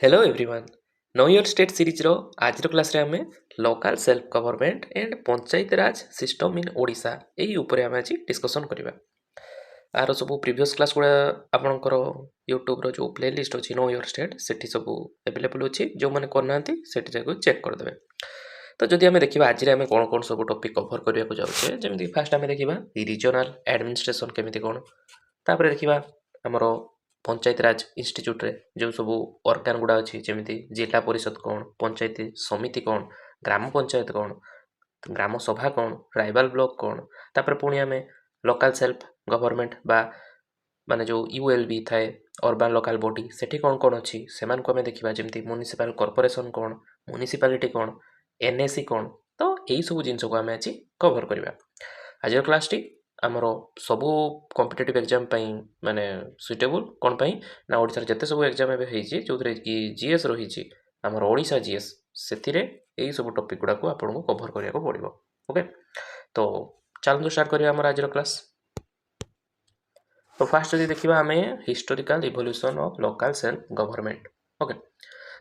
Hello everyone know your state series रो आज class रे हमें local self government and panchayat raj system in Odisha एई ऊपर हमें आज डिस्कशन करबा आरो सब प्रीवियस क्लास गुड़ा आपनकर यूट्यूब रो जो प्लेलिस्ट अछि नो योर स्टेट सेठी सब अवेलेबल अछि जो माने करनांती सेठी जाको चेक कर देबे। तो जदि हमें देखिबा आज रे हमें कोन कोन सब टॉपिक कवर करिया को जाउछे जेमिति फास्ट हमें देखिबा रीजनल एडमिनिस्ट्रेशन केमिति कोन तापर देखिबा हमरो पंचायत राज इंस्टीट्यूट रे जो सब ऑर्गन गुड़ा अछि जेमिति जिला परिषद कोन पंचायत समिति कोन ग्राम पंचायत कोन ग्राम सभा कोन ट्राइबल ब्लॉक कोन तापर पुणी हमें लोकल सेल्फ गवर्नमेंट बा माने जो यूएलबी थाए अर्बन लोकल बॉडी सेठी कोन कोन अछि सेमान को हमें देखिबा जेमिति म्युनिसिपल कॉर्पोरेशन कोन म्युनिसिपालिटी कोन एनएसी कोन तो एई सब जिंस को हमें अछि कवर करबा। आज क्लास टी आमर सबू कॉम्पिटिटिव एग्जाम माने सुइटेबल कौन पाई ना ओडिसा जते सब एग्जाम एबे हेछि जोथरे कि जीएस रहिछि आमर ओडिसा जीएस सेथिरे एई सब टॉपिक गुडा को आपन को कवर करिया को पड़िबो। ओके तो चलो स्टार्ट करिया आमर आज क्लास। तो फास्ट जदि देखिबा हमें historical evolution of local self government. Okay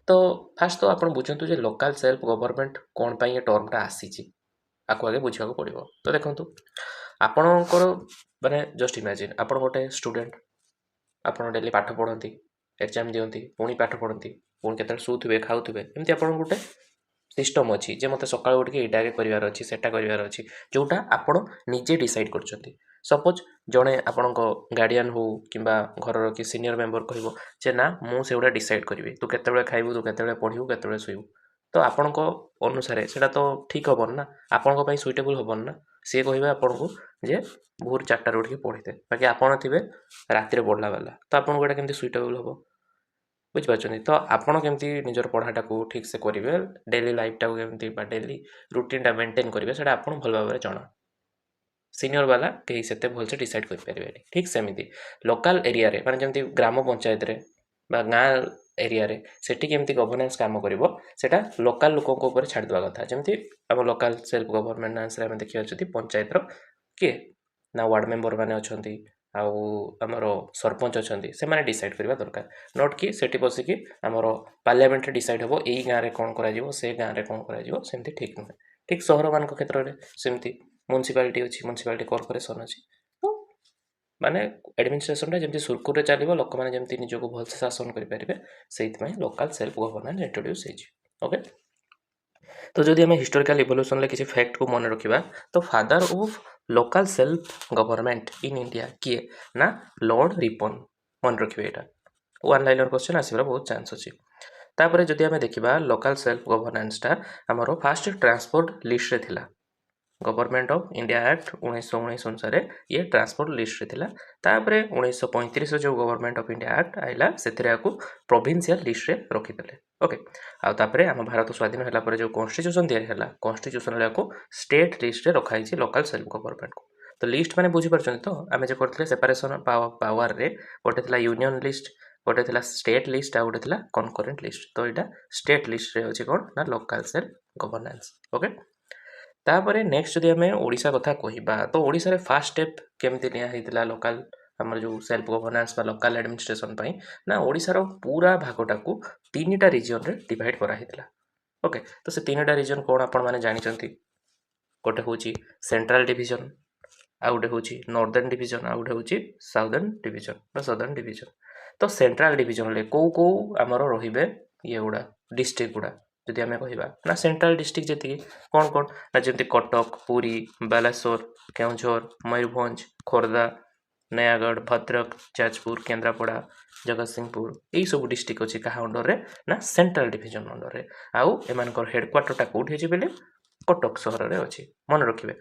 तो फास्ट तो आपन बुझंतु जे लोकल सेल्फ गवर्नमेंट कौन पाई ये टर्मटा आसीछि आको आगे बुझिया को पड़िबो। तो देखंतु आपणकर माने जस्ट इमेजिन आपण गोटे स्टूडेंट आपण डेली पाठ पढ़ती एग्जाम दियंती पुणी पाठ पढ़ती पुणी केतल शुवे खाऊे एमती आप गोटे सिस्टम अच्छी जे मत सका उठिक यहाँ करार अच्छी सेटा करार अच्छी जोटा आपण निजे डिसाइड कर सपोज जड़े आपण गार्डियन हो कि घर कि सीनियर मेंबर कहे ना मुझे डिसाइड करी तू केत खाइबू तू केत पढ़ू केत शुबू तो आपण अनुसार से तो ठीक हेन ना आपण सुइटेबल हेन ना सी कहे आपन को जे भोर 4टार उठिक पढ़ीते बाकी आपड़ थे रातिर पढ़ला वाला तो आपको यहाँ केमती सुइटेबल हम बुझिपार तो आपड़ केमती निजर पढ़ाटा को ठीक से करेंगे डेली लाइफटा केमती डेली रुटीनटा मेंटेन करेंगे से आप भल भाव जना सीनियर वाला कहीं से भलसे डिसाइड करेंगे ठीक सेमती लोकल एरिया रे माने जमती ग्राम पंचायत रे बा गाँ एरिया रे सेठी केमती गवर्नेंस काम करिवो सेटा लोकल लोकों को ऊपर छाड़ दवा कथा जेमती हम लोकल सेल्फ गवर्नमेंट आंसर हम देखिया जति पंचायत रो के ना वार्ड मेंबर माने अछंती आउ हमर सरपंच अछंती से माने डिसाइड करबा दरकार नोट कि सेठी बसी कि हमर पार्लियामेंट रे डिसाइड हेबो एई गाँ रे कोन करा जिवो से गाँ रे कोन करा जिवो सेमती ठीक न ठीक शहर मान क्षेत्र रे सेमती म्युनिसिपालिटी अछि म्युनिसिपालिटी कॉर्पोरेशन अछि तो माने एडमिनिस्ट्रेशन जमी सुरखुर चलो लोक मैंने जमी निजक भलसे शासन करेंगे से local self governance introduce okay तो जदि आम हिस्टोरिकल इवोल्यूशन किसी फैक्ट को मन रखा तो father of local self government in India किए ना लॉर्ड रिपन मन रखिए यहाँ वन लाइनर क्वेश्चन आसबार बहुत चांस अच्छी तापर जदि आम देखा लोकल सेल्फ गवर्नेंसटा आमर फास्ट ट्रांसपोर्ट लिस्ट रे थिला गवर्नमेंट ऑफ इंडिया एक्ट 1919 अनुसार ये ट्रांसपोर्ट लिस्ट रे थिला तापरे 1935 जो गवर्नमेंट ऑफ इंडिया एक्ट आइला सेथिरे आकु प्रोविंशियल लिस्ट रे रखिदेले। ओके आ तापरे हम भारत स्वाधीन होला पर जो कॉन्स्टिट्यूशन दिया होला कॉन्स्टिट्यूशन को स्टेट लिस्ट रे रखाई छी लोकल सेल्फ गवर्नमेंट को तो लिस्ट माने बुझी परछन तो आमे जे करथले सेपरेशन पावर रे गोटे थिला यूनियन लिस्ट गोटे थिला स्टेट लिस्ट आ गोटे थिला कनकरेंट लिस्ट तो एटा स्टेट लिस्ट रे होची कोन ना लोकल सेल्फ गवर्नेंस। ओके तापर नेक्स्ट जदि आम ओडिशा कथा कहबा तो ओडिशा रे फास्ट स्टेप केमती निया हेतिला लोकल हमर जो सेल्फ गवर्नेंस बा लोकल एडमिनिस्ट्रेशन पई ना ओडिशा रो पूरा भागटा को तीनटा रीजन रे डिवाइड करा हेतिला। ओके तो से तीनटा रीजन कोन आपण माने जानि चंती गोटे होची सेंट्रल डिवीजन आ गोटे होची नॉर्दर्न डिवीजन आ गोटे होची साउदर्न डिवीजन बा सदर्न डिवीजन तो सेंट्रल डिवीजन ले को हमर रहिबे ये गुडा डिस्ट्रिक्ट गुडा जदि आम कहवा ना सेंट्रल डिस्ट्रिक्ट जी कौन कौन ना जमी कटक पुरी बालेश्वर केउझर मयूरभंज खोर्धा नयागढ़ भद्रक जाजपुर केन्द्रापड़ा जगतसिंहपुर यही सब डिस्ट्रिक्ट अच्छी क्या अंडर रे ना सेंट्रल डिवीजन अंडर रे आउ एम हेडक्वार्टरटा कौटी अच्छी बोले कटक सहर में अच्छी मन रखिए।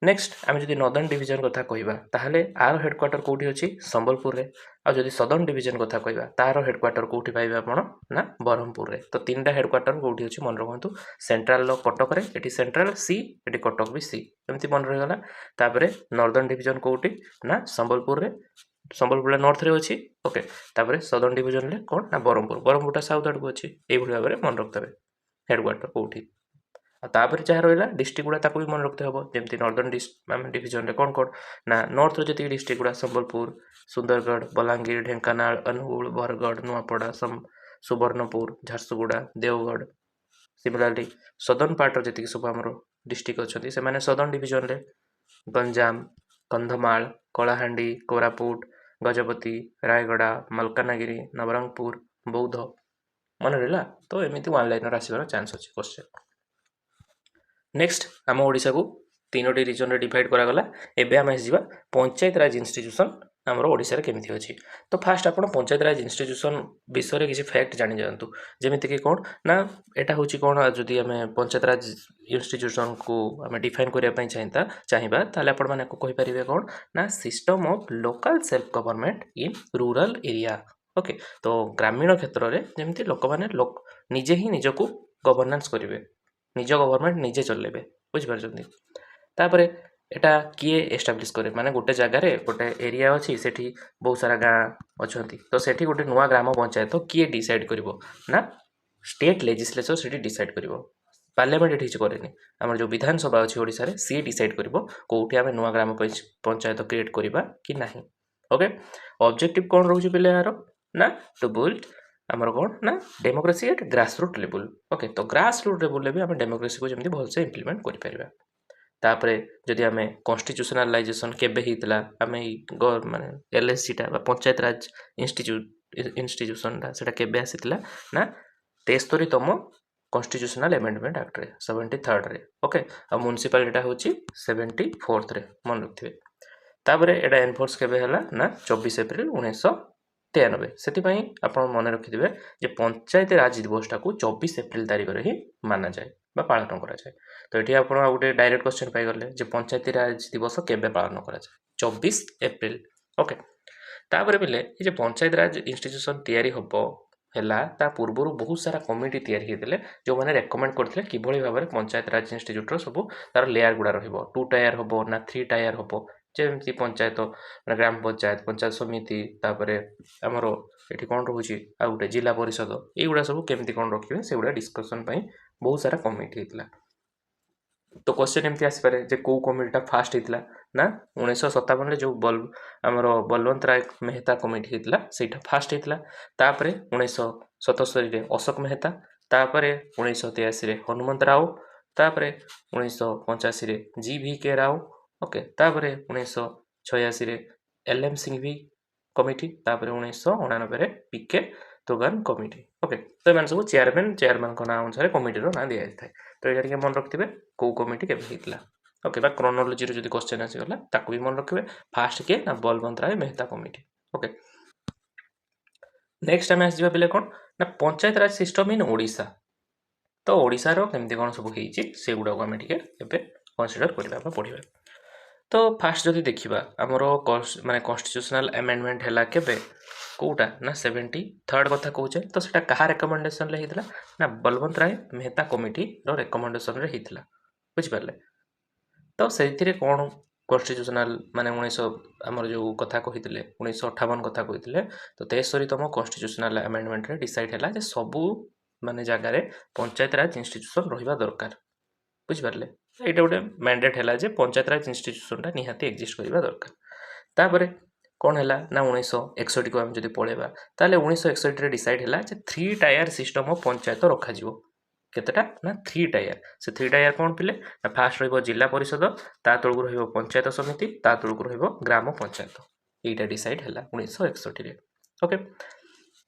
नेक्स्ट आम जब नॉर्दर्न डिवीजन कथा कहवा ताहले आर हेडक्वार्टर कौटी अच्छी संबलपुर रे आ जदि सदर्न डिवीजन कथा कहवा तार हेडक्वार्टर कौटी पाइबे आपण ना ब्रह्मपुर रे तो तीनटा हेडक्वार्टर कौटी अच्छी मन रखु सेंट्रल कटक रे एटी सेंट्रल सी एटी कटक भी सी एमती मन रहीगला तापर नॉर्दर्न डिवीजन कौटी ना संबलपुर रे संबलपुर नॉर्थ रे अच्छी। ओके तापर सदर्न डिवीजन रे कौन ना ब्रह्मपुर साउथ आड़ को अच्छी यही भाव में मन रखिथे हेडक्वार्टर कौटी तापर जहाँ रहा डिस्ट्रिक्ट गुड़ा भी मन रखते हम जमी नॉर्दर्न डिवीजन रे कौन कौन ना नॉर्थ रो जी डिस्ट्रिक्ट गुड़ा संबलपुर सुंदरगढ़ बलांगीर ढेंकानाल अनुगुल बरगढ़ नुआपड़ा सुवर्णपुर झारसुगुड़ा देवगढ़ सिमिलारली सदर्न पार्टर जी सब आम डिस्ट्रिक्ट अच्छा से मैंने सदर्न डिविजन रे गंजाम कंधमाल कलाहांडी कोरापुट गजपति रायगड़ा मलकानगिरी नवरंगपुर बौद्ध मन रहा तो एमती वन लाइनर आसबार चान्स अच्छे क्वेश्चन नेक्स्ट आम ओडिशा को तीनोटी रिजन रे डिवाइड करागला एबे आम आसीबा पंचायत राज इंस्टीट्यूशन आमर ओडिशा रे केमती अछि तो फास्ट आपण पंचायत राज इंस्टीट्यूशन विषय रे किसी फैक्ट जानि जानतु जेमिति कि कोन ना एटा होछि कोन जदि आमे पंचायत राज इंस्टीट्यूशन को आमे डिफाइन करिया पई चाहिबा ताले आपण माने को कहि परिबे कोन ना system of local self government in rural area okay तो ग्रामीण क्षेत्र रे जेमिति लोक माने निजे ही निजको गवर्नेंस करिवे निज गवर्नमेंट निजे चलेबे बुझिपारछन्ती तापरे एटा किए एस्टाब्लिश करे माने गोटे जगह रे गोटे एरिया अछि सेठी बहुत सारा गाँ अछंती तो सेठी गोटे नुआ ग्राम पंचायत किए डिसाइड करिवो ना स्टेट लेजिस्लेचर सेठी डिसाइड करिवो पार्लियामेंट एठी करेनी हमर जो विधानसभा अछि ओडिसा रे सी डिसाइड करिवो कोठी आमे नुआ ग्राम पंचायत क्रिएट करिबा कि नाही ओके ऑब्जेक्टिव कोन रहउछि पिले यार ना टू बिल्ड आमर कौन ना democracy at grassroot level okay तो ग्रासरूट लेवल भी आम डेमोक्रेसी को जमी भलसे इम्प्लीमेंट कर तापरे जदि आम कन्स्टिट्यूशनलाइजेशन केबे हितला आम माने एलएससी टा पंचायत राज इंस्टीट्यूशन सेटा केबे आसीतला ना 73तम कन्स्टिट्यूशनल अमेंडमेंट एक्ट रे 73rd रे ओके आ म्युनिसिपालिटी होची 74th रे मन रखिबे तापरे एटा एनफोर्स केबे हला ना 24 अप्रैल 1993 से आप मन रखिथे जे पंचायत राज दिवसटा को 24 एप्रिल तारीख में ही माना जाए बा पालन करा जाए तो ये आप गोटे डायरेक्ट क्वेश्चन पाइगले जे पंचायत राज दिवस केबे पालन करा जाए 24 एप्रिल ओके तापर बेले ये पंचायत राज इंस्टीट्यूशन तैयारी हबो हैला ता पूर्व बहुत सारा कमिटी तैयारी हेतिले जो माने रेकमेंड करथिले किभଳି भाबरे पंचायत राज इंस्टीट्यूट रो सब तार लेयर गुडा रहइबो 2 टायर हबो ना 3 टायर हबो जेमती पंचायत ग्राम पंचायत पंचायत समिति तापरे आमर एठी कोन रहउची आ गुटे जिला परिषद एगुडा सब केमती कोन रखिबे से गुडा डिस्कशन पई बहुत सारा कमिटी हेतिला तो क्वेश्चन एमती आसी पारे जे को कमिटीटा फास्ट हेतिला ना 1957 रे जो आमर बलवंत राय मेहता कमिटी हेतिला सेटा फास्ट हेतिला तापरे 1977 रे अशोक मेहता तापरे 1983 रे हनुमंत राव तापरे 1985 रे जी.वी. के राव ओके तापरे 1986 रे एल.एम. सिंघवी कमिटी तापरे 1999 रे पी.के. तोगान कमिटी ओके तो एमान सब चेयरमैन को ना अनुसार कमिटी रो ना दिया जाय तो एटा के मन रखथिबे को कमिटी केबे हितला ओके बा क्रोनोलॉजी रो जदी क्वेश्चन आसी गला ताको भी मन रखिबे फास्ट के ना बलवंत राय मेहता कमिटी ओके नेक्स्ट हम आसी बेले कोन ना पंचायत राज सिस्टम इन ओडिसा तो ओडिसा रो केमती कोन सब हेची से गुडा को हम ठीक एबे कंसीडर करबा पड़िबा तो फास्ट जदि देखिबा हमरो माने कॉन्स्टिट्यूशनल अमेंडमेंट हैला केबे कोटा ना 73rd कथा कहूचे तो सेटा कहा रिकमेंडेशन ले हितला ना बलवंत राय मेहता कमिटी रो रिकमेंडेशन रे हितला बुझ परले तो सेथिरे कोन कॉन्स्टिट्यूशनल माने 1900 हमर जो कथा कहितले 1958 कथा कहितले तो 73तम कॉन्स्टिट्यूशनल अमेंडमेंट रे डिसाइड हैला जे सबु माने जागा रे पंचायत राज इंस्टीट्यूशन रहिबा दरकार बुझ परले एटा गोटे मैंडेट हैला जे पंचायत राज इंस्टीट्यूशन निहाती एक्जिस्ट करिबा दरकार तापरे कौन है ना 1961 को आम जब पलैबा ताले 1961 रे डिसाइड हैला जे 3 टायर सिस्टम ऑफ पंचायत रखा जिवो केतेटा ना 3 टायर से 3 टायर कौन पिले ना फास्ट रहइबो जिला परिषद ता तळकु रहइबो पंचायत समिति ता तळकु रहइबो ग्राम पंचायत एटा डिसाइड हैला 1961 रे ओके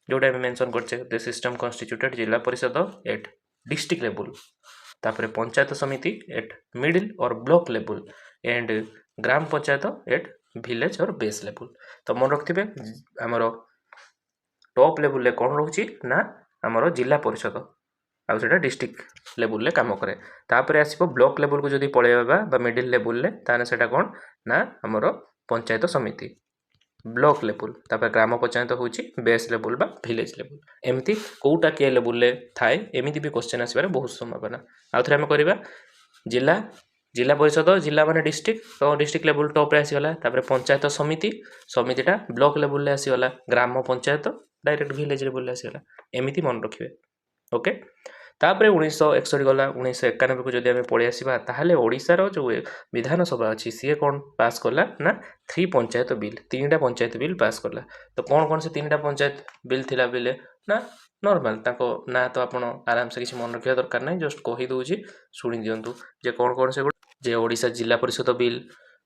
जोटा हम मेंशन करछे द सिस्टम कॉन्स्टिट्यूटेड जिला परिषद एट डिस्ट्रिक्ट लेवल तापरे पंचायत समिति एट मिडिल और block level and gram panchayat at village और बेस लेवल तो मन रखिथे आमर टॉप लेवल कौन रोची ना आमर जिला परिषद आ सेटा डिस्ट्रिक्ट लेवल काम करे तापरे आसीबो ब्लॉक लेवल को जदी पळेबा बा मिडिल लेवल ले ताने सेटा कोन ना आमर पंचायत समिति ब्लॉक लेवल तापर ग्राम पंचायत होची बेस लेवल बा विलेज लेवल एमती कोटा के लेवल ले थाए एमिति भी क्वेश्चन आसीबार बहुत संभावना आ थरे हम करबा जिला जिला परिषद जिला माने डिस्ट्रिक्ट तो डिस्ट्रिक्ट लेवल टॉप रे आसीगला तापर पंचायत समिति समितिटा ब्लॉक लेवल ले आसीगला ग्राम पंचायत डायरेक्ट विलेज लेवल ले आसीगला एमिति मन रखिबे ओके तापर 1961 गला 1991 को जदि आमे पळि आसीबा ताहाले ओडिसा रो जो विधानसभा अछि सी कोन पास करला ना 3 पंचायत बिल 3टा पंचायत बिल पास करला तो कोन कोन से 3टा पंचायत बिल थिला बिले ना नॉर्मल ताको ना तो आपण आराम से किसी मन रखा दरकार नहीं जस्ट कही दूची शुणी दिंतु जे कौन से जे ओडिशा जिला परिषद बिल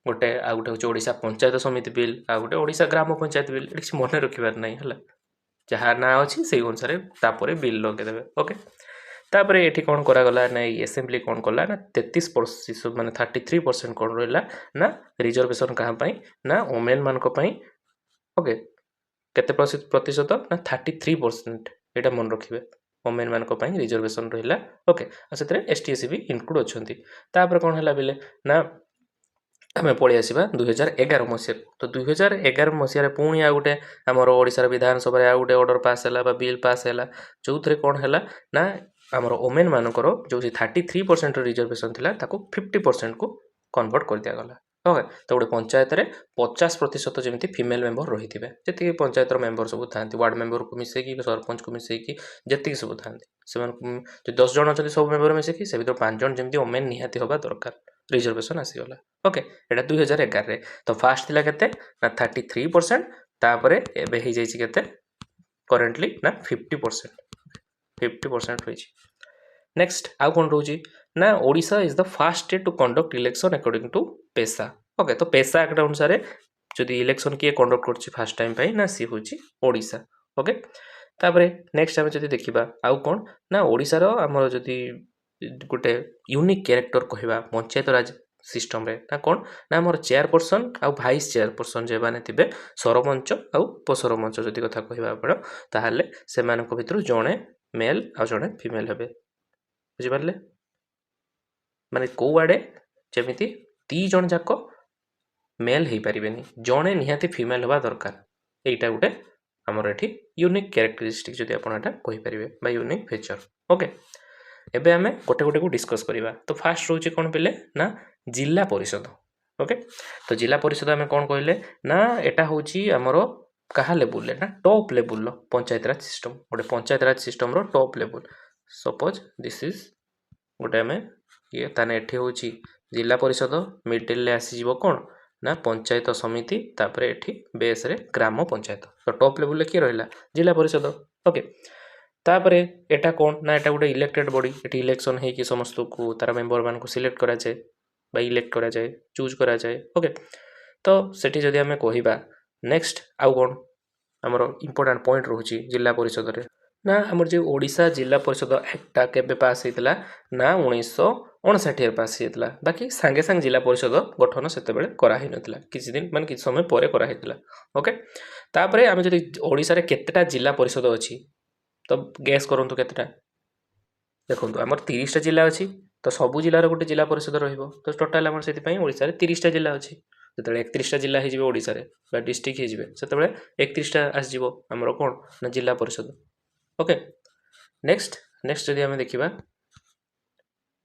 गोटे आ गोटे हूँ ओडिशा पंचायत समिति बिल आ गोटे ओडिशा ग्राम पंचायत बिल किसी मन रखिबार नहीं है जहाँ ना अच्छी से अनुसार तापर बिल लगेदेवे ओके तापर ये कौन करागला ना एसेम्बली कौन कला ना 33% माने 33% कौन रहा ना रिजर्वेशन क्या ना वोमेन मान ओके केते प्रतिशत ना 33% यहाँ मन रखिए वोमेन मान रिजर्वेशन रहा ओके से एसटी एससी भी इनक्लूड अच्छा कौन है बोले ना आम पलि आसवा 2011 मसीह तो 2011 मसीह पुणी आ गोटे आमर ओडिशार विधानसभा आ गोटे ऑर्डर पास है बिल पास है जो थे कौन है ना आमर वोमेन मानकर जो 33% रिजर्वेशन था 50% को कन्वर्ट कर दिगला ओके तो गोटे पंचायत में 50% जमी फिमेल मेम्बर रही थे जी पंचायत मेम्बर सब था वार्ड मेम्बर को मिसेकी सरपंच को मिसेकी जी सब था से 10 जन अच्छा सब मेम्बर मिसेकी से भर 5 जन जमी वोमेन निहाती हवा दरकार रिजर्वेशन आसीगला ओके यहाँ 2011 तो फास्ट थिला केते ना 33% तापर एबे हो जाइए केते करेंटली ना 50% होइछि नेक्स्ट आउ कौन रोची ना Odisha is the first state to conduct election according to PESA okay तो पेशा एक्ट अनुसार जदि इलेक्शन किए कंडक्ट कर फास्ट टाइम पाई ना सी हूँ ओडिशा ओके तापर नेक्स्ट आम जब देखा आउ कौन ना ओडिशार आमर जदि गोटे यूनिक कैरेक्टर कहवा पंचायत राज सिस्टम रे ना कौन ना आमर चेयरपर्सन आउ भाइस चेयरपर्सन जे माने थिबे सरपंच आउ उपसरपंच जदि कथा कहवा आपण ताहाले सेमानक भितरु जणे मेल आ जणे फीमेल हेबे बुझि पारले माने को आडे जेमिति 3 जण जाक मेल हेई परिबेनी जणे निहाती फीमेल हवा दरकार एटा गुटे आमर एठी यूनिक कैरेक्टरिस्टिक जदि आपण एटा कहि परिबे बा यूनिक फीचर ओके एबे आमे गोटे गोटे को डिस्कस करिबा तो फास्ट रोचे कोन पेले ना जिला परिषद ओके तो जिला परिषद आमे कोन कहले ना एटा होची हमरो कहा लेवल ना top level panchayat raj system गोटे पंचायत राज सिस्टम रो top level suppose this is गोटे आमे ये ताने एठी होची जिला परिषद मिडिल ले आसी जीवो कोन ना पंचायत समिति तापर एठी बेस रे ग्राम पंचायत तो टॉप लेवल के रहला जिला परिषद ओके तापर एटा कौन ना एटा गोटे इलेक्टेड बॉडी एटी इलेक्शन है कि समस्त को तार मेंबर मान को सिलेक्ट करा जाए बा इलेक्ट करा जाए चूज करा जाए ओके तो सेठी जदि आमे कहिबा नेक्स्ट आउ कौन हमर इंपोर्टेंट पॉइंट रहउची जिला परिषद रे ना हमर जे ओडिशा जिला परिषद एक्टा केबे पास हेतला ना 1959 पास हेतला बाकी संगे संग जिला परिषद गठन सेते बेले करा हि नथिला किछि दिन मान किछि समय परे करा हेतला ओके तापरे आमे जदि ओडिशा रे केतेटा जिला परिषद अछि तो गैस करंतु केतेटा देखो आमर 30टा जिला अच्छी तो सबू जिलार गोटे जिला परिषद रहिबो तो टोटाल आमर सेति पई ओडिसा रे 30टा जिला अच्छी जेतबे 31टा जिला हे जिवे ओडिसा रे बा डिस्ट्रिक्ट हे जिवे सेतबे 31टा आस जिवो हमर कोन ना जिला परिषद ओके नेक्स्ट जदि आमे देखिबा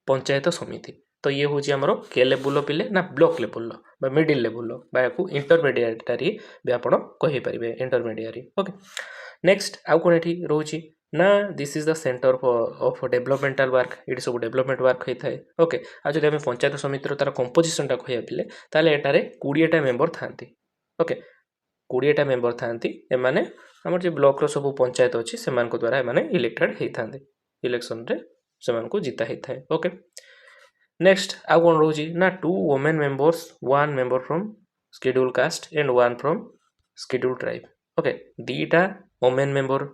पंचायत समिति तो ये होची हमर के लेवल पिले ना ब्लॉक लेवल बा मिडिल लेवल बा याकू इंटरमीडिएटरी बे आपण कहि परिबे इंटरमीडिएटरी ओके नेक्स्ट आउ कोन एठी रहउची ना this is the centre of developmental work ये सब डेवलपमेंट वर्क होता है ओके आ जब आम पंचायत समिति तार कंपोजिशन टा कहया पिले ताले एटारे 20टा मेंबर थांती ओके 20टा मेंबर थांती एमाने हमर जे ब्लॉक रो सब पंचायत अछि सेमान को द्वारा एमाने इलेक्टेड हेई थांते इलेक्शन रे सेमान को जीता हेई थाए ओके नेक्स्ट आ कोन रहउची ना 2 women members 1 member from schedule caste and 1 from schedule tribe okay दीटा वुमेन मेंबर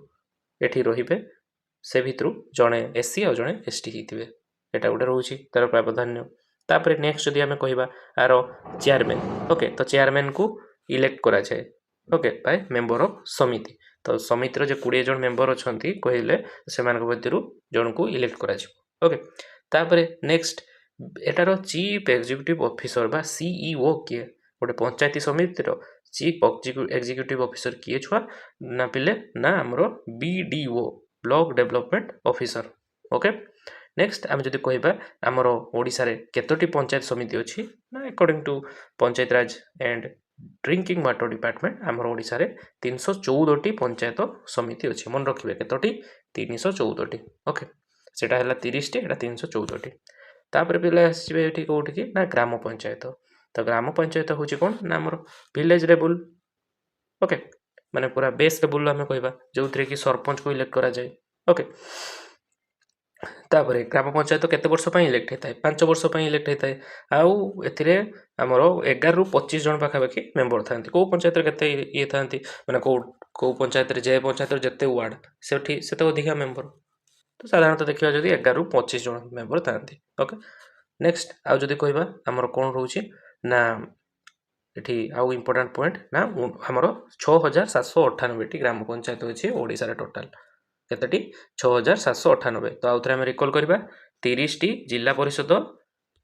एठी रहिबे से भितरु जणे एससी और जणे एसटी हिथिबे एटा गोटे रहउची तार प्रावधान्य तापरे नेक्स्ट जदि आमे कहिबा आरो चेयरमैन ओके तो चेयरमैन को इलेक्ट करा जाए ओके बाय मेंबर ऑफ समिति तो समितिर जे 20 जन मेंबर अछंती कहिले सेमान भितरु जण को इलेक्ट करा जिवो ओके तापरे नेक्स्ट एटारो चीफ एग्जीक्यूटिव ऑफिसर बा सीईओ किए गोटे पंचायती समितिर चीफ एग्जीक्यूटिव ऑफिसर किए छुआ ना पिले ना हमरो BDO block development officer okay next आम जदि कहबा हमरो ओडिसा रे केतोटी पंचायत समिति अछि ना according to panchayat raj and drinking water department हमरो ओडिसा रे 314टी पंचायत समिति अछि मन रखिबे केतोटी 314टी ओके सेटा हला 30 टी एटा 314टी तापर पिले आसीबे एठी कोठी की ना ग्राम पंचायत तो ग्राम पंचायत हूँ कौन ना आमर विलेज लेवल ओके माने पूरा बेस लेवल आम कहवा जो थे कि सरपंच को इलेक्ट करा जाए ओके तापर ग्राम पंचायत केते वर्ष पर इलेक्ट होता है 5 वर्ष पर इलेक्ट होता है आउ एथिरे आमर 11 ରୁ 25 जन पाखापाखि मेम्बर था कौ पंचायत केते ये था मैंने कौ पंचायत जे पंचायत जिते वार्ड से अधिका मेम्बर तो साधारणतः देखा जब 11 ରୁ 25 जन मेम्बर था ओके नेक्स्ट आउ जदि कहबा आमर कौन रोचे ना एठी आउ इम्पोर्टाट पॉइंट ना आमर 6798 ग्राम पंचायत अच्छी ओडिशा टोटाल केतटी 6798 तो आउ थे आम रिकल करवा 30टी जिला परिषद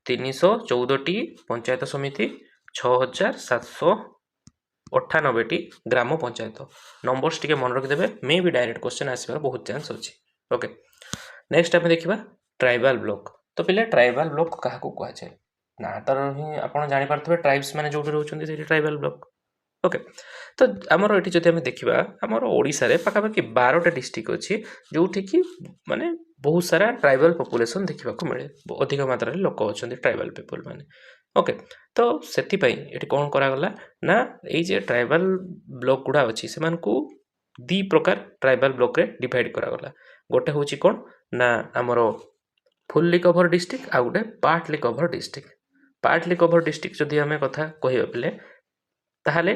314टी पंचायत समिति 6798टी ग्राम पंचायत नंबर्स टिके मन रखिदेवे मे भी डायरेक्ट क्वेश्चन आसबार बहुत चांस अच्छी ओके नेक्स्ट आम देखा ट्राइबल ब्लॉक तो पिले ट्राइबल ब्लॉक क्या कहुए ना तर ही आप जापारे ट्राइब्स मैंने जो रोचे ट्राइबल ब्लॉक ओके तो आमर ये जब आम देखा आमर ओडिशा रे पाखापाखि 12टा डिस्ट्रिक्ट अच्छी जो कि माने बहुत सारा ट्राइबल पॉपुलेशन देखा मिले अधिक मात्रा लोक अच्छा ट्राइबल पीपल माने ओके तो से कौन करागला ना ये ट्राइबल ब्लॉक गुड़ा अच्छी से दी प्रकार ट्राइबल ब्लॉक रे डिवाइड करागला गोटे हूँ कौन ना आमर फुल्ली कभर डिस्ट्रिक्ट आ गोटे पार्टली कभर डिस्ट्रिक्ट जदि आम कथा कह पे ताहले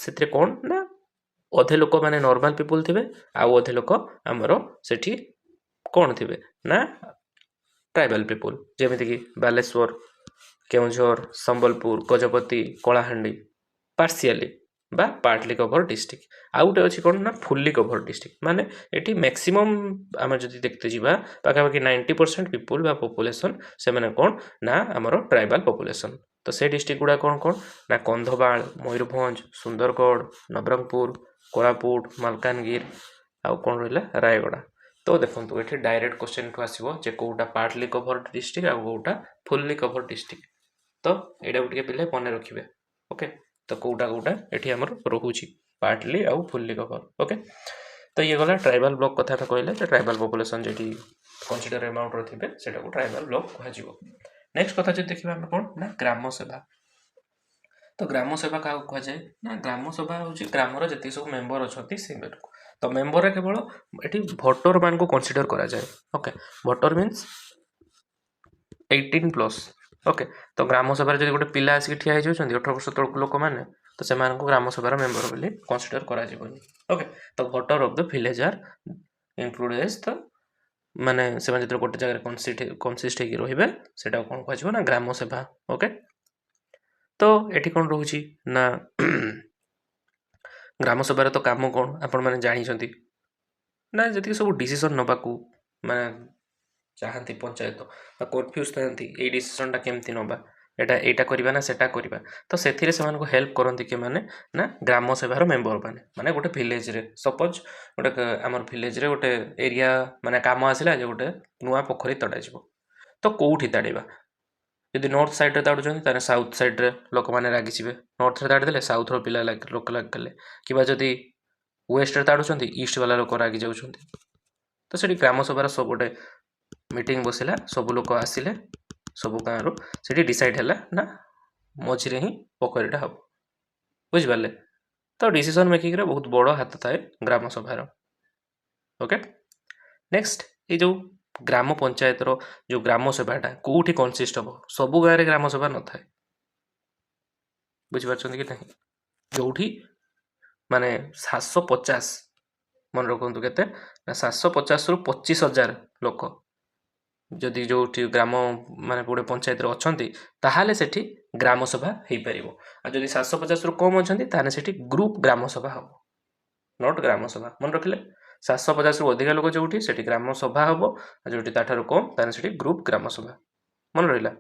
से कौन ना अधे लोक माने नॉर्मल पीपल थे आउ अधे लोक आमर सेठी कौन थे ना ट्राइबल पीपल जमीती कि बालेश्वर केउझर संबलपुर गजपति कलाहांडी पार्शियली बा पार्टली कभर डिस्ट्रिक्ट आउ गोटे अच्छी कौन ना फुल्ली कभर डिस्ट्रिक्ट माने एटी मैक्सिमम आम जब देखते जावा पाखापाखि 90% पीपल बा पॉपुलेशन से माने कौन ना आमर ट्राइबल पॉपुलेशन तो से डिस्ट्रिक्ट गुड़ा कौन कौन ना कंधमाल मयूरभंज सुंदरगढ़ नवरंगपुर कोरापुट मालकानगिरी आउ कौन रहा रायगड़ा तो देखो ये डायरेक्ट क्वेश्चन को आसो जे कौटा पार्टली कभर डिस्ट्रिक्ट आ कौटा फुल्ली कभर डिस्ट्रिक्ट तो यहाँ टे पे मन रखिए ओके तो कौटा कौटा ये आमर रोचे पार्टली आउ फुल्ली कभर ओके तो ये गला ट्राइबल ब्लॉक कथा कहले ट्राइबल पॉपुलेशन जी कंसीडर अमाउंट रे से ट्राइबल ब्लॉक कह नेक्स्ट कथा जो देखा आम कौन ना ग्राम सेवा तो ग्राम सेवा क्या कहुए ना ग्राम सेवा हूँ ग्रामर जी सब मेम्बर अच्छा से तो मेम्बर केवल ये भोटर मान को कंसीडर करा जाए ओके भोटर मीन्स 18+ ओके तो ग्राम सभा जब गोटे पिला आसिक ठिया 18 वर्ष तक लोक मैंने तो से ग्राम सभार मेम्बर बोली कंसीडर करा ओके तो voter of the village are included तो माने से जो गोटे जगह कनसिस्ट रे से कौन कह ना ग्राम सेवा ओके तो ये कौन रोचे ना ग्राम सभार तो काम कौन आपण मैंने जानते ना जी सब डिसीजन नबाकू माने चाहती पंचायत कन्फ्यूज था ये डिसीजनटा केमती नवा एटा करवा ना सेटा करवा तो से हेल्प करती कि माने ना ग्राम सेवार मेम्बर माने गोटे विलेज रे सपोज गोटे आम विलेज रे गोटे एरिया माने काम आसला गोटे नुआ पोखरी तड़ा तो कौटी ताड़ा जदि नॉर्थ साइड रे ताड़ुचंती साउथ साइड रे लोक मैंने रागिजे नॉर्थ रे ताड़ी देले साउथ रो पिला लोक लागले कि जदि वेस्ट रे ताड़ुचंती ईस्ट वाला लोक रागी जाउछंती तो सेठी ग्राम सभार सब गोटे मीटिंग बसला सब लोक आसिले सब गाँव से डिसाइड है ना मझे ही पोखरीटा हम बुझिपारे तो डिसीजन मेकिंग रे बहुत बड़ हाथ थाए ग्राम सभार ओके नेक्स्ट ये जो ग्राम पंचायत रो जो ग्राम सभाटा कौटी कनसिस्ट हम सबू गाँव में ग्राम सभा न था बुझिपार कि नहीं जो माने 750 मन रखु के 750 ରୁ 25,000 लोक जदि जो ग्राम माने गोटे पंचायत अच्छा ताहले सेठी ग्राम सभा हो पार जदि 750 ରୁ कम अच्छा से ग्रुप ग्राम सभा हम नॉट ग्राम सभा मन रखिले 750 ରୁ अधिक लोक जो से ग्राम सभा हम जो कम ताने से ग्रुप ग्राम सभा मन रहा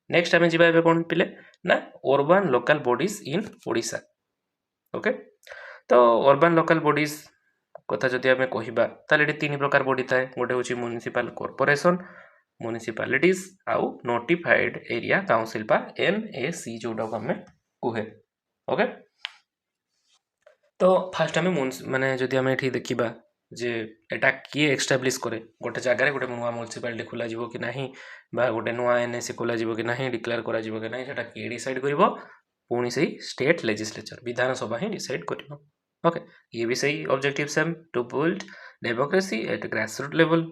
नेक्स्ट आम जा कौन पिले ना urban local bodies in Odisha okay तो अर्बन लोकल बॉडीज कथा जदि आम कहबा ताले 3 प्रकार बॉडी थाए गोटे हूँ म्युनिसिपल कॉर्पोरेशन म्युनिसिपालिटीज आउ नोटिफाइड एरिया काउंसिल बा NAC जोटा को आम कहे ओके तो फास्ट आम माने जदि आम ये देखा जे एटा किए एक्स्टाब्लीश करे गोटे जगार गोटे नुआ म्युनिसिपालिटी खोल कि नहीं बा गोटे नुआ NAC खोल कि नहीं डिक्लेयर करा कि नहीं सेटा किए डिसाइड कर पुणी से स्टेट लेजिस्लेचर विधानसभा ही डिसाइड कर ओके ये भी सही objective same to build democracy at grassroot level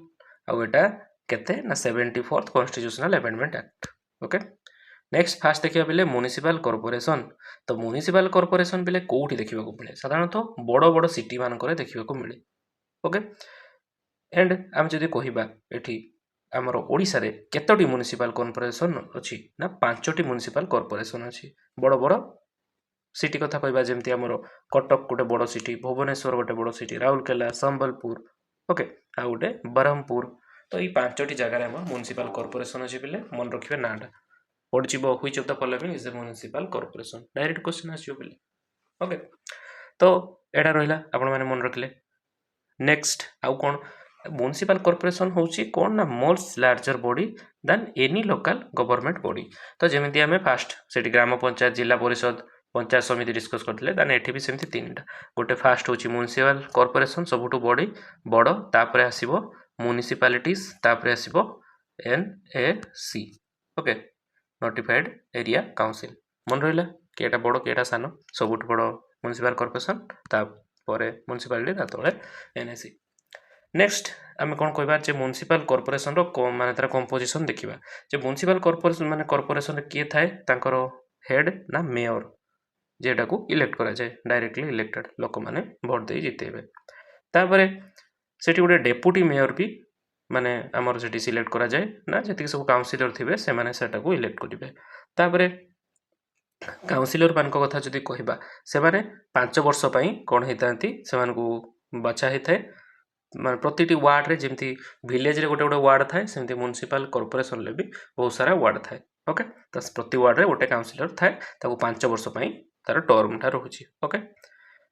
आउ एटा केते ना 74th constitutional amendment act okay next first देखिया बेले म्युनिसिपल कॉर्पोरेशन तो म्युनिसिपल कॉर्पोरेशन बेले कोठी देखिबा को मिले साधारणतः बड़ बड़ सिटी मानकरे देखिबा को मिले ओके एंड आम जदि कहिबा एठी आमर ओडिसा रे केतोटी म्युनिसिपल कॉर्पोरेशन अछि ना 5टी म्युनिसिपल कॉर्पोरेशन अछि बड़ बड़ सिटी कथा कहबा जेमती आमर कटक गोटे बड़ सिटी भुवनेश्वर गोटे बड़ सिटी राउरकेला संबलपुर ओके आ गोटे ब्रह्मपुर तो ये 5टी जगह आम म्युनिसिपल कॉर्पोरेशन अच्छे बेले मन रखिए नाटा what is which of the following is a municipal corporation direct question आसियो बेले ओके तो एटा रहिला आपण माने मन रखले नेक्स्ट आउ कोन म्युनिसिपल कॉर्पोरेशन होची कोन ना most larger body than any local government body तो जेमिति आमे फास्ट सेठी ग्राम पंचायत जिला परिषद पंचायत समिति डिस्कस करथिले देन एठी भी सेमति तीनटा गोटे फास्ट होची म्युनिसिपल कॉर्पोरेशन सबुठु बॉडी बड़ तापरे आसीबो म्युनिसिपालिटीज तापरे आसीबो NAC okay notified area council मन रहिला कि एटा बड़ कि एटा सान सबुठु बड़ म्युनिसिपल कॉर्पोरेशन तापरे म्युनिसिपालिटी ता तळे एनएसी नेक्स्ट आम कौन कह म्युनिसिपल कॉर्पोरेशन मान तार कंपोजिशन देखा जो म्युनिसिपल कॉर्पोरेशन माने कॉर्पोरेशन किए थाए तांकर हेड ना मेयर जेटा को इलेक्ट करा जाए डायरेक्टली इलेक्टेड लोक माने भोट दे जितेबे तापरे सेठी गोटे डेप्यूटी मेयर भी माने आमर सेठी सिलेक्ट करा जाए ना जति सब काउंसिलर थिबे से माने सेटा को इलेक्ट करिवे तापरे काउंसिलर मान कथा जदि कहबा से माने 5 वर्ष पई कोन हेतांती से मान को बचा हेताए मान प्रति वार्ड रे जेमती विलेज रे गोटे गोटे वार्ड थाए सेमती म्युनिसिपल कॉर्पोरेशन ले भी बहुत सारा वार्ड थाए ओके तो प्रति वार्ड रे गोटे काउंसिलर थाए ताको 5 वर्ष पई तार टर्म टा रहुची okay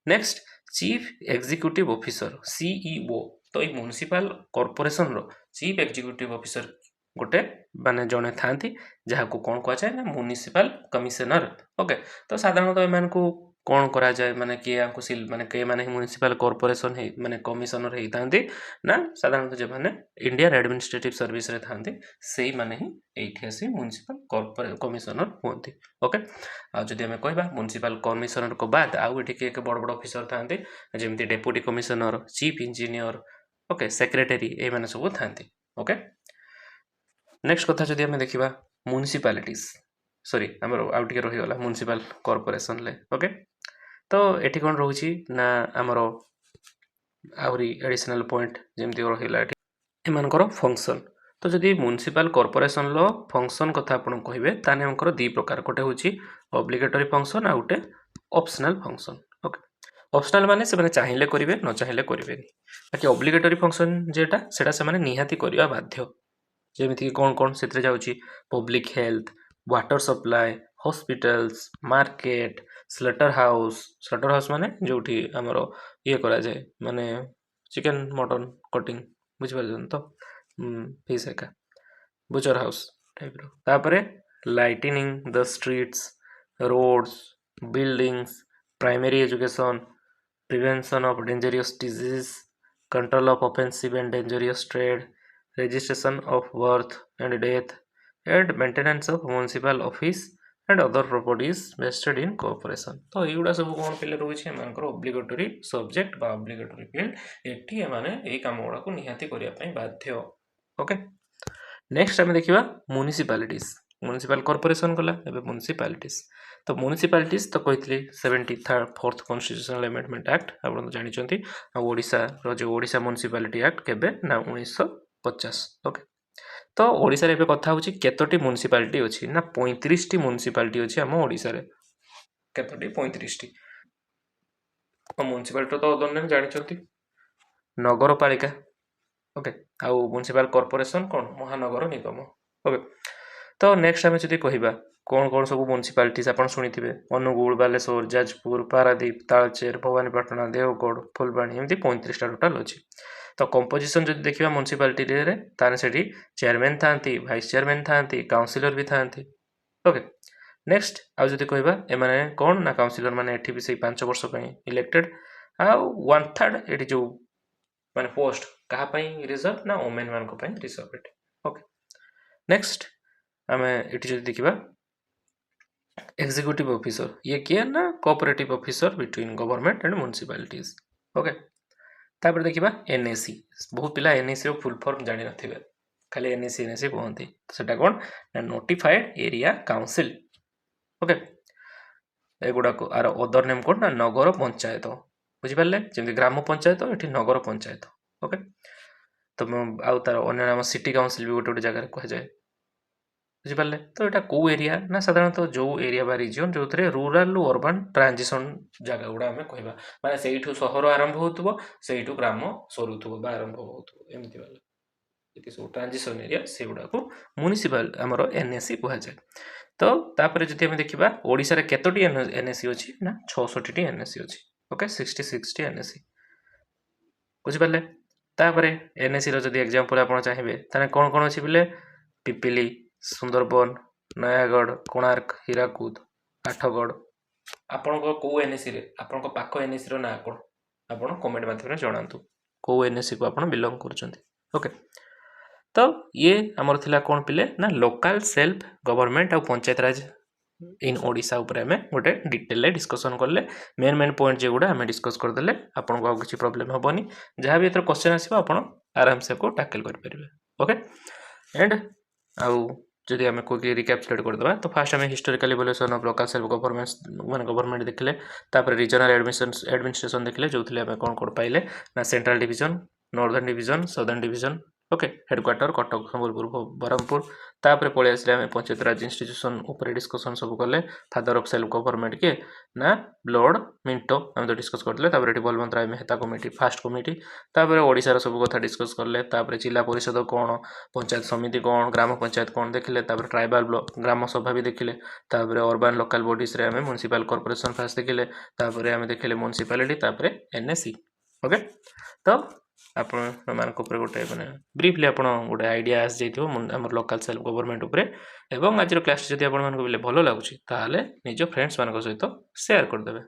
next chief executive officer CEO तो ये म्युनिसिपल कॉर्पोरेशन रो चीफ एग्जीक्यूटिव ऑफिसर गोटे माने जने थांती जहाँ को कौन कह जाए ना म्युनिसिपल कमिशनर ओके तो साधारणतः एमान को कौन करा जाए माने किए आंको सिल माने के माने म्युनिसिपल कॉर्पोरेशन है माने कमिशनर है थांती ना साधारणतः जे माने इंडियन एडमिनिस्ट्रेटिव सर्विस रे थांती सेही माने ही एठी आसी म्युनिसिपल कॉर्पोरेशन कमिशनर होंती ओके आ जदि हमें कहबा म्युनिसिपल कमिशनर को बाद आउ एठी के बड़ बड़ ऑफिसर थांती जेमती deputy commissioner chief engineer okay secretary ए माने सब थांती ओके नेक्स्ट कथा जदि हमें देखिबा म्युनिसिपालिटीज सॉरी हमर आउट के रही गला म्युनिसिपल कॉर्पोरेशन ले ओके तो एठी कोन रहउची ना हमर आउरी एडिशनल पॉइंट जेमती रहिला एठी एमानकर फंक्शन तो जदि म्युनिसिपल कॉर्पोरेशन लो फंक्शन कथा आपण कहिबे ताने हमकर दी प्रकार कोटे होची ऑब्लिगेटरी फंक्शन आ उटे ऑप्शनल फंक्शन ओके ऑप्शनल माने से माने चाहिले करिवे न चाहिले करिवे बाकी ऑब्लिगेटरी फंक्शन जेटा सेटा से माने निहाती करिया बाध्य जेमिति कौन कौन से जाऊँगी public health water supply hospitals market Slater house माने जो आमर ये करा जाए माने चिकन मटन कटिंग बुझिपार तो फिश एका बुचर हाउस टाइप रो तापरे lightning the streets roads buildings primary education prevention of dangerous disease control of offensive and dangerous trade registration of birth and death and maintenance of municipal office and other properties vested in corporation तो एगुड़ा सब कौन पे रोचे एमानकर obligatory subject बा obligatory field एठी एमाने एई काम गुड़ा को निहाती करिया पई बाध्य ओके नेक्स्ट हम देखिबा म्युनिसिपल कॉर्पोरेशन गला एबे म्युनिसिपालिटीज तो म्युनिसिपालिटीज तो कहितली 74th कॉन्स्टिट्यूशनल अमेंडमेंट एक्ट आपण तो जानि चंती आ ओडिसा रो जो ओडिसा म्युनिसिपालिटी एक्ट केबे ना 1950 ओके तो ओडिसा रे एबे कथा होची केतोटी म्युनिसिपालिटी अछि ना 35 टी म्युनिसिपालिटी अछि हम ओडिसा रे केतोटी 35 टी म्युनिसिपालिटी तो दोने जानि चंती नगरपालिका ओके आउ म्युनिसिपल कॉर्पोरेशन कोन महानगर निगम ओके तो नेक्स्ट हम जदि कहिबा कौन कौन सब म्युनिसिपालिटीज आपण सुनिथिबे अनुगुल बालेश्वर जाजपुर पारादीप तालचेर भवानीपाटना देवगढ़ फुलबाणी एमती 35 टा टोटल अछि तो कंपोजिशन जदि देखिबा म्युनिसिपालिटी रे ताने सेठी चेयरमैन थांती वाइस चेयरमैन थांती काउंसिलर भी थांती ओके नेक्स्ट आ जदि कहिबा ए माने कोन ना काउंसिलर माने एठी भी सही 5 वर्ष पई इलेक्टेड आ 1/3 एठी जो माने पोस्ट कहा पई रिजर्व ना वुमेन मान को पई रिजर्व ओके नेक्स्ट आमे एठी जदि देखिबा एग्जीक्यूटिव ऑफिसर ये किए ना cooperative officer between government and municipalities okay तापर देखिबा एनएसी बहुत पिला एनएसी रो फुल फॉर्म जानि नथिबे खाली एनएसी कहते तो सेटा कोन ना नोटिफाइड एरिया काउंसिल ओके एगुड़ा को आर अदर नेम कोन ना नगर पंचायत बुझि पारले जेमि ग्राम पंचायत एठी नगर पंचायत ओके तो आउ तार अन्य नाम सिटी काउंसिल भी गोटे जगह कह जाए बुझि पारले तो एटा को एरिया ना साधारणतः जो एरिया बा रीजन जो थरे रूरल टू अर्बन ट्रांजिशन जगह गुड़ा हमें कहबा माने सेइठु शहर आरंभ होतबो सेइठु ग्राम सरुथबो बा आरंभ होतबो एमति वाला इति सब ट्रांजिशन एरिया से गुड़ा को म्युनिसिपल हमरो एनएसी कह जाए तो तापर जदि हम देखिबा ओडिसा रे केतोटी एनएसी अछि ना 66 टी एनएसी अछि ओके 66 टी एनएसी बुझि पारले तापरे एनएसी रो जदि एग्जांपल आपण चाहिबे ताने कोन कोन अछि बिले पिपिली सुंदरबन नयागढ़ कोणार्क हीराकुद आठगढ़ आपण को को एनएसी रे आपण को पाखो एनएसी रो ना कोन आपण कमेंट माध्यम रे जणांतु को एनएसी को आपण बिलोंग करचंती ओके तो ये हमर थिला कोन पिले ना लोकल सेल्फ गवर्नमेंट आ पंचायत राज इन ओडिशा ऊपर हमें गोटे डिटेल रे डिस्कशन करले मेन पॉइंट जे गुडा हमें डिस्कस कर देले आपन को किछि प्रॉब्लम हबनी जहां भी एतर क्वेश्चन आसीबो आपन आराम से को टैकल कर परिबे ओके एंड आउ जदि हमें क्विकली रिकैप्चुलेट कर दबा तो फर्स्ट हमें historical evolution of local self government देखले तापर रीजनल एडमिनिस्ट्रेशन देखले जोथिले हमें कोन कोड पाइले ना central division northern division southern division okay headquarter Cuttack Sambalpur Berhampur तापर पळे आसले हमें पंचायत राज इंस्टीट्यूशन ऊपर डिस्कशन सब करले फादर ऑफ सेल्फ गवर्नमेंट के ना लॉर्ड मिंटो हम तो डिस्कस करले तापर एटी बलवंत राय मेहता कमिटी फर्स्ट कमिटी तापर ओडिसा रो सब कथा डिस्कस करले तापर जिला परिषद कोन पंचायत समिति कोन ग्राम पंचायत कोन देखले तापर ट्राइबल ब्लॉक ग्राम सभा भी देखले तापर अर्बन लोकल बॉडीज रे हमें म्युनिसिपल कॉर्पोरेशन फास्ट देखले तापर हमें देखले म्युनिसिपैलिटी तापर एनएसी ओके तो आपण मानक ऊपर गोटे माने ब्रीफली आपण गोटे आइडिया आस जाइथिबो हमर लोकल सेल्फ गवर्नमेंट ऊपर एवं आज क्लास जदि आपण मानक भलो लागुची ताहाले निज फ्रेंड्स मानक सहित शेयर कर देबे।